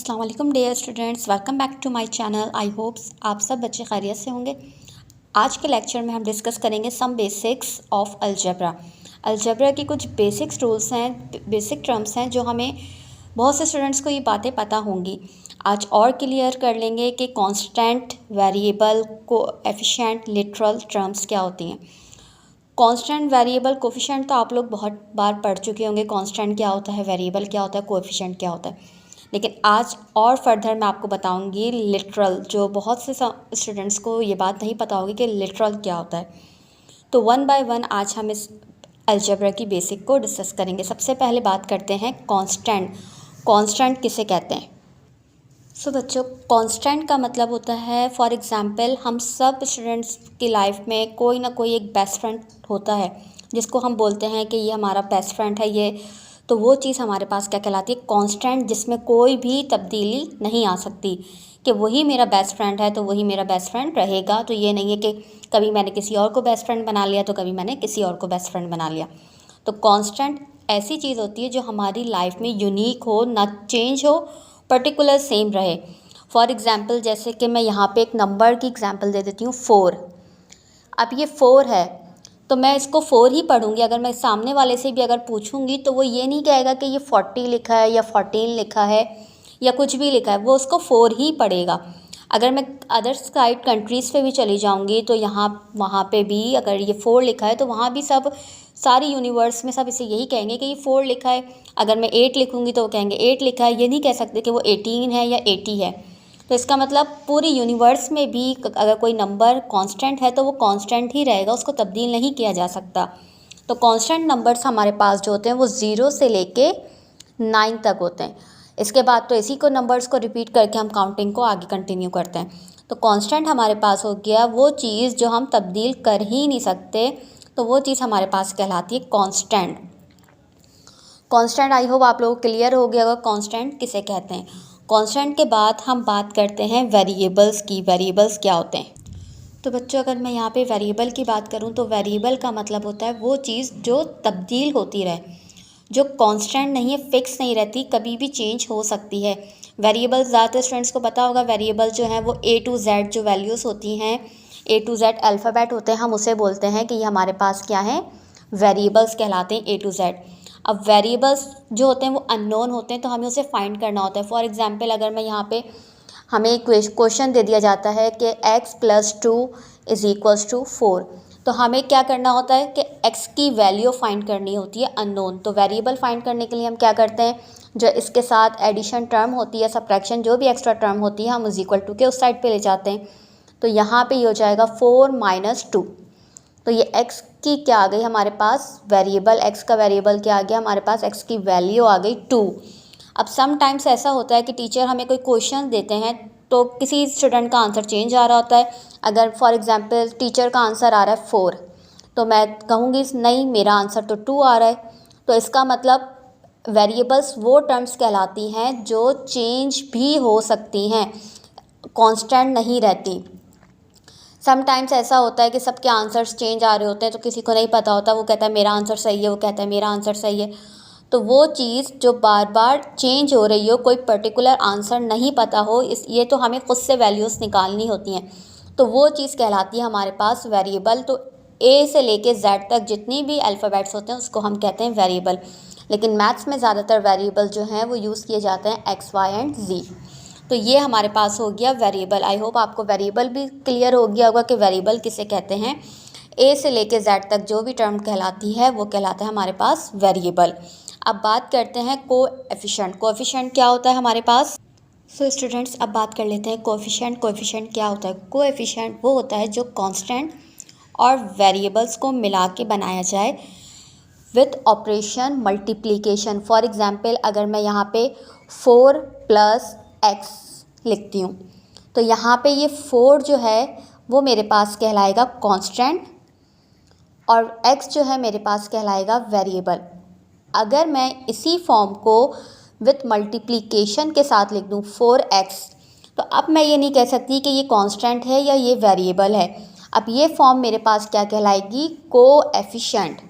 अस्सलाम वालेकुम dear students, welcome back to my channel. I hopes आप सब बच्चे खैरियत से होंगे। आज के लेक्चर में हम डिस्कस करेंगे some basics of algebra. Algebra की कुछ बेसिक्स रूल्स हैं, बेसिक टर्म्स हैं जो हमें बहुत से स्टूडेंट्स को ये बातें पता होंगी। आज और क्लियर कर लेंगे कि constant, variable, coefficient, literal terms क्या होती हैं। कांस्टेंट, वेरिएबल, कोएफिशिएंट तो आप लोग बहुत बार पढ़ चुके होंगे। कांस्टेंट क्या होता है, वेरिएबल क्या होता है, कोएफिशिएंट क्या होता है। लेकिन आज और फर्दर मैं आपको बताऊंगी लिटरल, जो बहुत से स्टूडेंट्स को ये बात नहीं पता होगी कि लिटरल क्या होता है। तो वन बाय वन आज हम इस अलजेब्रा की बेसिक को डिस्कस करेंगे। सबसे पहले बात करते हैं कांस्टेंट। कांस्टेंट किसे कहते हैं? बच्चों, कांस्टेंट का मतलब होता है, फॉर एग्जांपल हम सब स्टूडेंट्स की लाइफ में कोई ना कोई एक बेस्ट फ्रेंड होता है जिसको हम बोलते हैं कि ये हमारा बेस्ट फ्रेंड है। ये तो वो चीज़ हमारे पास क्या कहलाती है? कांस्टेंट, जिसमें कोई भी तब्दीली नहीं आ सकती कि वही मेरा बेस्ट फ्रेंड है तो वही मेरा बेस्ट फ्रेंड रहेगा। तो ये नहीं है कि कभी मैंने किसी और को बेस्ट फ्रेंड बना लिया तो कभी मैंने किसी और को बेस्ट फ्रेंड बना लिया। तो कांस्टेंट ऐसी चीज़ होती है जो हमारी लाइफ में यूनिक हो, ना चेंज हो, पर्टिकुलर सेम रहे। फॉर एग्ज़ाम्पल, जैसे कि मैं यहाँ पे एक नंबर की एग्ज़ाम्पल दे देती हूँ, 4। अब ये 4 है तो मैं इसको 4 ही पढ़ूँगी। अगर मैं सामने वाले से भी अगर पूछूँगी तो वो ये नहीं कहेगा कि ये 40 लिखा है या 14 लिखा है या कुछ भी लिखा है, वो उसको 4 ही पढ़ेगा। अगर मैं अदर साइड कंट्रीज़ पे भी चली जाऊँगी तो यहाँ वहाँ पे भी अगर ये 4 लिखा है तो वहाँ भी सब, सारी यूनिवर्स में सब इसे यही कहेंगे कि ये 4 लिखा है। अगर मैं 8 लिखूँगी तो वो कहेंगे 8 लिखा है, ये नहीं कह सकते कि वो 18 है या 80 है। तो इसका मतलब पूरी यूनिवर्स में भी अगर कोई नंबर कांस्टेंट है तो वो कांस्टेंट ही रहेगा, उसको तब्दील नहीं किया जा सकता। तो कांस्टेंट नंबर्स हमारे पास जो होते हैं वो 0 से लेके 9 तक होते हैं। इसके बाद तो इसी को नंबर्स को रिपीट करके हम काउंटिंग को आगे कंटिन्यू करते हैं। तो कांस्टेंट हमारे पास हो गया वो चीज़ जो हम तब्दील कर ही नहीं सकते, तो वो चीज़ हमारे पास कहलाती है कांस्टेंट। कांस्टेंट, आई होप आप लोगों को क्लियर हो गया होगा कांस्टेंट किसे कहते हैं। कांस्टेंट के बाद हम बात करते हैं वेरिएबल्स की। वेरिएबल्स क्या होते हैं? तो बच्चों, अगर मैं यहाँ पे वेरिएबल की बात करूँ तो वेरिएबल का मतलब होता है वो चीज़ जो तब्दील होती रहे, जो कांस्टेंट नहीं है, फिक्स नहीं रहती, कभी भी चेंज हो सकती है। वेरिएबल्स ज़्यादातर स्टूडेंट्स को पता होगा, वेरिएबल जो है वो A to Z जो वैल्यूज़ होती हैं, A to Z अल्फ़ाबेट होते हैं, हम उसे बोलते हैं कि ये हमारे पास क्या है, वेरिएबल्स कहलाते हैं A to Z। अब वेरिएबल्स जो होते हैं वो अननोन होते हैं तो हमें उसे फाइंड करना होता है। फॉर एग्जांपल, अगर मैं यहाँ पे हमें क्वेश्चन दे दिया जाता है कि x + 2 = 4, तो हमें क्या करना होता है कि x की वैल्यू फाइंड करनी होती है अननोन। तो वेरिएबल फाइंड करने के लिए हम क्या करते हैं, जो इसके साथ एडिशन टर्म होती है, सब्ट्रैक्शन, जो भी एक्स्ट्रा टर्म होती है, हम = के उस साइड पे ले जाते हैं। तो यहाँ पे ये हो जाएगा 4 - 2। तो ये x की क्या आ गई हमारे पास, वेरिएबल, x का वेरिएबल क्या आ गया हमारे पास, x की वैल्यू आ गई 2। अब समटाइम्स ऐसा होता है कि टीचर हमें कोई क्वेश्चन देते हैं तो किसी स्टूडेंट का आंसर चेंज आ रहा होता है। अगर फॉर एग्जांपल टीचर का आंसर आ रहा है 4 तो मैं कहूँगी नहीं, मेरा आंसर तो 2 आ रहा है। तो इसका मतलब वेरिएबल्स वो टर्म्स कहलाती हैं जो चेंज भी हो सकती हैं, कांस्टेंट नहीं रहती। समटाइम्स ऐसा होता है कि सबके आंसर्स चेंज आ रहे होते हैं तो किसी को नहीं पता होता, वो कहता है मेरा आंसर सही है, वो कहता है मेरा आंसर सही है। तो वो चीज़ जो बार बार चेंज हो रही हो, कोई पर्टिकुलर आंसर नहीं पता हो, ये तो हमें खुद से वैल्यूज़ निकालनी होती हैं, तो वो चीज़ कहलाती है हमारे पास वेरिएबल। तो A से लेके Z तक जितनी भी अल्फ़ाबेट्स होते हैं उसको हम कहते हैं वेरिएबल। लेकिन मैथ्स में ज़्यादातर वेरिएबल जो हैं वो यूज़ किए जाते हैं X, Y एंड Z। तो ये हमारे पास हो गया वेरिएबल। आई होप आपको वेरिएबल भी क्लियर हो गया होगा कि वेरिएबल किसे कहते हैं। A से लेके Z तक जो भी टर्म कहलाती है वो कहलाता है हमारे पास वेरिएबल। अब बात करते हैं कोएफिशिएंट। कोएफिशिएंट क्या होता है हमारे पास? स्टूडेंट्स, अब बात कर लेते हैं कोएफिशिएंट। कोएफिशिएंट क्या होता है? कोएफिशिएंट वो होता है जो कांस्टेंट और वेरिएबल्स को मिला के बनाया जाए with operation multiplication. For example, अगर मैं यहाँ पे 4 + x लिखती हूँ तो यहाँ पे ये 4 जो है वो मेरे पास कहलाएगा कांस्टेंट और x जो है मेरे पास कहलाएगा वेरिएबल। अगर मैं इसी फॉर्म को विथ मल्टीप्लिकेशन के साथ लिख दूँ 4x, तो अब मैं ये नहीं कह सकती कि ये कांस्टेंट है या ये वेरिएबल है। अब ये फॉर्म मेरे पास क्या कहलाएगी, कोएफिशिएंट।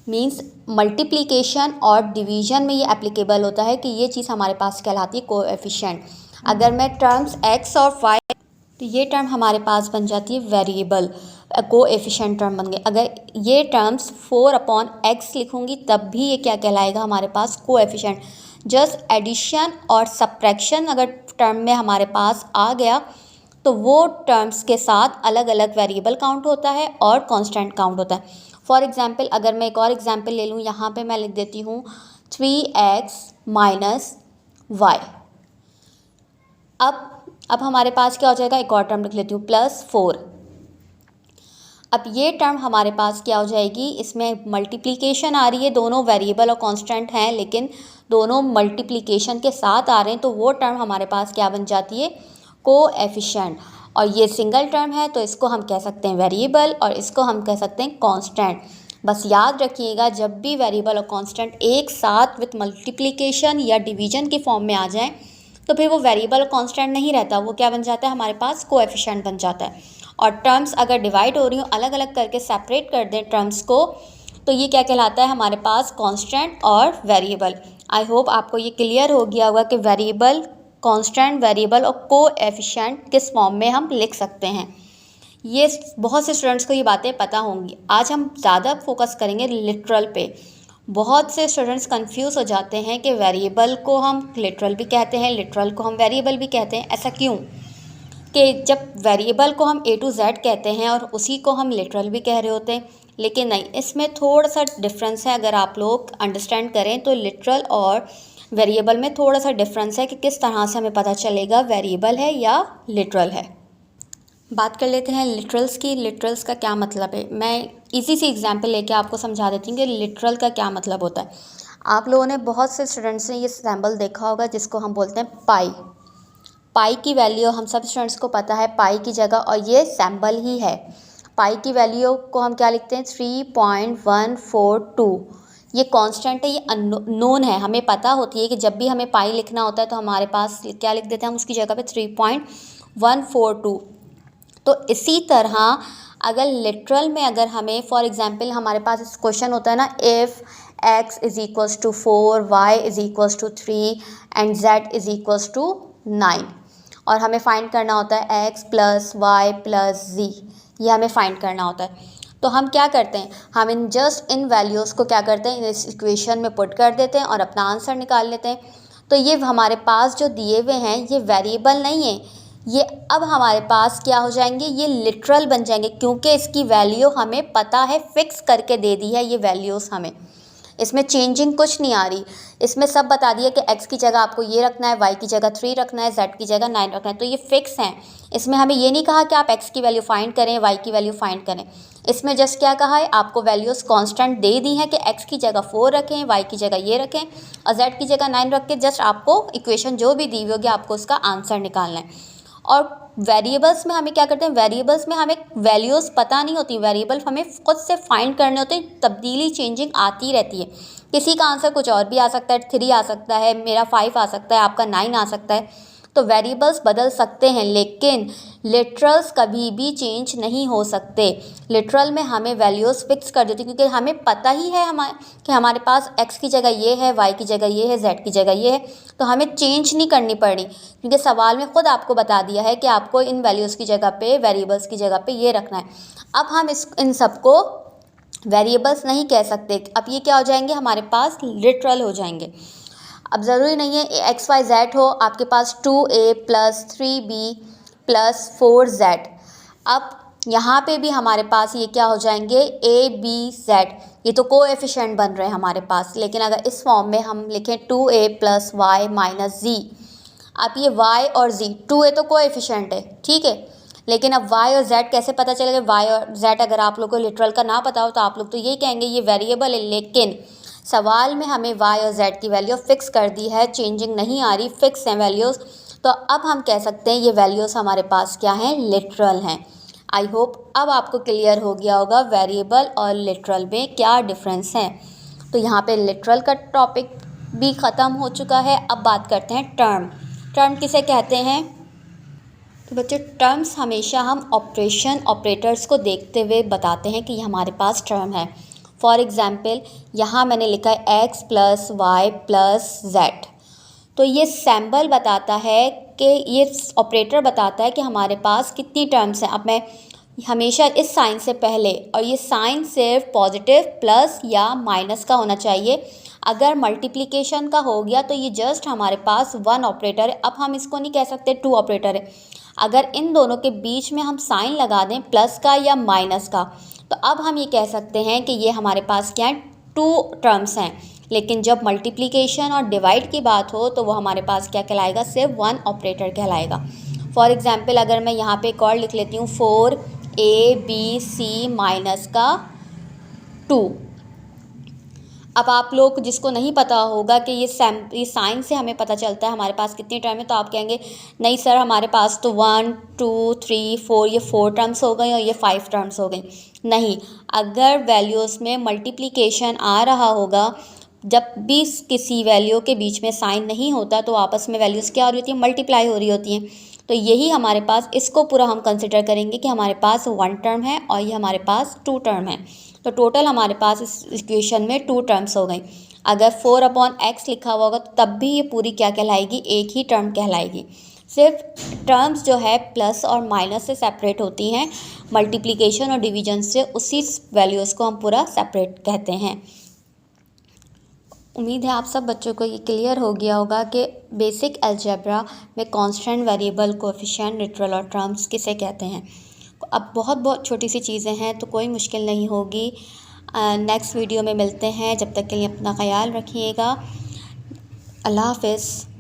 मीन्स मल्टीप्लिकेशन और डिवीजन में ये एप्लीकेबल होता है कि ये चीज़ हमारे पास कहलाती है कोएफिशिएंट। अगर मैं टर्म्स x और y, तो ये टर्म हमारे पास बन जाती है वेरिएबल, कोएफिशिएंट टर्म बन गए। अगर ये टर्म्स 4/x लिखूंगी तब भी ये क्या कहलाएगा हमारे पास कोएफिशिएंट। जस्ट एडिशन और सब्ट्रैक्शन अगर टर्म में हमारे पास आ गया तो वो टर्म्स के साथ अलग अलग वेरिएबल काउंट होता है और कांस्टेंट काउंट होता है। फॉर एग्जांपल अगर मैं एक और एग्जांपल ले लूँ, यहाँ पे मैं लिख देती हूँ 3x माइनस वाई। अब हमारे पास क्या हो जाएगा, एक और टर्म लिख लेती हूँ +4। अब ये टर्म हमारे पास क्या हो जाएगी, इसमें मल्टीप्लिकेशन आ रही है, दोनों वेरिएबल और कांस्टेंट हैं लेकिन दोनों मल्टीप्लिकेशन के साथ आ रहे हैं, तो वो टर्म हमारे पास क्या बन जाती है, कोएफिशिएंट। और ये सिंगल टर्म है तो इसको हम कह सकते हैं वेरिएबल और इसको हम कह सकते हैं कांस्टेंट। बस याद रखिएगा जब भी वेरिएबल और कांस्टेंट एक साथ विथ मल्टीप्लिकेशन या डिवीजन के फॉर्म में आ जाएं तो फिर वो वेरिएबल और कांस्टेंट नहीं रहता, वो क्या बन जाता है, हमारे पास कोएफिशिएंट बन जाता है। और टर्म्स अगर डिवाइड हो रही हो, अलग अलग करके सेपरेट कर दें टर्म्स को, तो ये क्या कहलाता है हमारे पास कांस्टेंट और वेरिएबल। आई होप आपको ये क्लियर हो गया होगा कि वेरिएबल, कांस्टेंट, वेरिएबल और कोएफिशिएंट किस फॉर्म में हम लिख सकते हैं। ये बहुत से स्टूडेंट्स को ये बातें पता होंगी। आज हम ज़्यादा फोकस करेंगे लिटरल पे। बहुत से स्टूडेंट्स कंफ्यूज हो जाते हैं कि वेरिएबल को हम लिटरल भी कहते हैं, लिटरल को हम वेरिएबल भी कहते हैं। ऐसा क्यों कि जब वेरिएबल को हम A to Z कहते हैं और उसी को हम लिटरल भी कह रहे होते हैं, लेकिन नहीं, इसमें थोड़ा सा डिफरेंस है। अगर आप लोग अंडरस्टैंड करें तो लिटरल और वेरिएबल में थोड़ा सा डिफरेंस है कि किस तरह से हमें पता चलेगा वेरिएबल है या लिटरल है। बात कर लेते हैं लिटरल्स की। लिटरल्स का क्या मतलब है, मैं इजी सी एग्जांपल लेके आपको समझा देती हूँ कि लिटरल का क्या मतलब होता है। आप लोगों ने, बहुत से स्टूडेंट्स ने ये सिंबल देखा होगा जिसको हम बोलते हैं पाई। पाई की वैल्यू हम सब स्टूडेंट्स को पता है, पाई की जगह, और ये सिंबल ही है। पाई की वैल्यू को हम क्या लिखते हैं, 3.142। ये कांस्टेंट है, ये नोन है, हमें पता होती है कि जब भी हमें पाई लिखना होता है तो हमारे पास क्या लिख देते हैं हम उसकी जगह पे 3.142। तो इसी तरह अगर लिटरल में अगर हमें, फॉर एग्जांपल हमारे पास इस क्वेश्चन होता है ना, if x is equals to 4, y is equals to 3 and z is equals to 9, और हमें फाइंड करना होता है x plus y plus z, ये हमें फाइंड करना होता है। तो हम क्या करते हैं, हम इन वैल्यूज़ को क्या करते हैं, इस इक्वेशन में पुट कर देते हैं और अपना आंसर निकाल लेते हैं। तो ये हमारे पास जो दिए हुए हैं ये वेरिएबल नहीं है, ये अब हमारे पास क्या हो जाएंगे, ये लिटरल बन जाएंगे, क्योंकि इसकी वैल्यू हमें पता है, फिक्स करके दे दी है ये वैल्यूज़ हमें। इसमें चेंजिंग कुछ नहीं आ रही, इसमें सब बता दिया कि x की जगह आपको ये रखना है, y की जगह 3 रखना है, z की जगह 9 रखना है, तो ये फिक्स हैं। इसमें हमें ये नहीं कहा कि आप x की वैल्यू फाइंड करें, y की वैल्यू फाइंड करें। इसमें जस्ट क्या कहा है, आपको वैल्यूज़ कांस्टेंट दे दी हैं कि x की जगह 4 रखें, y की जगह ये रखें और z की जगह 9 रख के जस्ट आपको इक्वेशन जो भी दी होगी आपको उसका आंसर निकालना है। और वेरिएबल्स में हमें क्या करते हैं, वेरिएबल्स में हमें वैल्यूज़ पता नहीं होती, वेरिएबल हमें खुद से फाइंड करने होते हैं, तब्दीली चेंजिंग आती रहती है। किसी का आंसर कुछ और भी आ सकता है, 3 आ सकता है, मेरा 5 आ सकता है, आपका 9 आ सकता है, तो वेरिएबल्स बदल सकते हैं, लेकिन लिटरल्स कभी भी चेंज नहीं हो सकते। लिटरल में हमें वैल्यूज़ फिक्स कर देती, क्योंकि हमें पता ही है कि हमारे पास x की जगह ये है, y की जगह ये है, z की जगह ये है, तो हमें चेंज नहीं करनी पड़ी, क्योंकि सवाल में खुद आपको बता दिया है कि आपको इन वैल्यूज़ की जगह पे, वेरिएबल्स की जगह पे ये रखना है। अब हम इन सबको वेरिएबल्स नहीं कह सकते, अब ये क्या हो जाएंगे, हमारे पास लिटरल हो जाएंगे। अब ज़रूरी नहीं है एक्स वाई जेड हो, आपके पास 2a plus 3b plus 4z। अब यहाँ पे भी हमारे पास ये क्या हो जाएंगे, a b z, ये तो कोएफिशिएंट बन रहे हैं हमारे पास। लेकिन अगर इस फॉर्म में हम लिखें 2a plus Y minus z, अब ये y और z, 2a तो कोएफिशिएंट है, ठीक है, लेकिन अब y और z कैसे पता चलेगा, y और z अगर आप लोग को लिटरल का ना पता हो तो आप लोग तो यही कहेंगे ये वेरिएबल है, लेकिन सवाल में हमें y और z की वैल्यू फिक्स कर दी है, चेंजिंग नहीं आ रही, फिक्स हैं वैल्यूज़। तो अब हम कह सकते हैं ये वैल्यूज़ हमारे पास क्या हैं, लिटरल हैं। आई होप अब आपको क्लियर हो गया होगा वेरिएबल और लिटरल में क्या डिफरेंस है। तो यहाँ पे लिटरल का टॉपिक भी ख़त्म हो चुका है। अब बात करते हैं टर्म। टर्म किसे कहते हैं, तो बच्चों टर्म्स हमेशा हम ऑपरेटर्स को देखते हुए बताते हैं कि ये हमारे पास टर्म है। फॉर एग्ज़ाम्पल यहाँ मैंने लिखा है x plus y plus z. तो ये सिंबल बताता है कि ये ऑपरेटर बताता है कि हमारे पास कितनी टर्म्स हैं। अब मैं हमेशा इस साइन से पहले, और ये साइन सिर्फ पॉजिटिव प्लस या माइनस का होना चाहिए। अगर मल्टीप्लिकेशन का हो गया तो ये जस्ट हमारे पास वन ऑपरेटर है। अब हम इसको नहीं कह सकते टू ऑपरेटर है। अगर इन दोनों के बीच में हम साइन लगा दें प्लस का या माइनस का, तो अब हम ये कह सकते हैं कि ये हमारे पास क्या है, टू टर्म्स हैं। लेकिन जब मल्टीप्लिकेशन और डिवाइड की बात हो तो वो हमारे पास क्या कहलाएगा, सिर्फ वन ऑपरेटर कहलाएगा। फॉर एग्ज़ाम्पल अगर मैं यहाँ पे एक और लिख लेती हूँ 4ab माइनस का 2। अब आप लोग जिसको नहीं पता होगा कि ये साइन से हमें पता चलता है हमारे पास कितनी टर्म है, तो आप कहेंगे नहीं सर हमारे पास तो 1 2 3 4 ये 4 टर्म्स हो गई और ये 5 टर्म्स हो गई। नहीं, अगर वैल्यूज़ में मल्टीप्लिकेशन आ रहा होगा, जब भी किसी वैल्यू के बीच में साइन नहीं होता तो आपस में वैल्यूज़ क्या हो रही होती है, मल्टीप्लाई हो रही होती हैं। तो यही हमारे पास, इसको पूरा हम कंसिडर करेंगे कि हमारे पास 1 टर्म है और ये हमारे पास 2 टर्म है। तो टोटल हमारे पास इस इक्वेशन में 2 टर्म्स हो गई। अगर 4/x लिखा हुआ होगा तो तब भी ये पूरी क्या कहलाएगी, एक ही टर्म कहलाएगी। सिर्फ टर्म्स जो है प्लस और माइनस से सेपरेट होती हैं, मल्टीप्लिकेशन और डिवीजन से उसी वैल्यूज़ को हम पूरा सेपरेट कहते हैं। उम्मीद है आप सब बच्चों को ये क्लियर हो गया होगा कि बेसिक अलजेब्रा में कांस्टेंट, वेरिएबल, कोएफिशिएंट, लिटरल और टर्म्स किसे कहते हैं। अब बहुत छोटी सी चीज़ें हैं तो कोई मुश्किल नहीं होगी। नेक्स्ट वीडियो में मिलते हैं, जब तक के लिए अपना ख्याल रखिएगा। अल्लाह हाफ़िज़।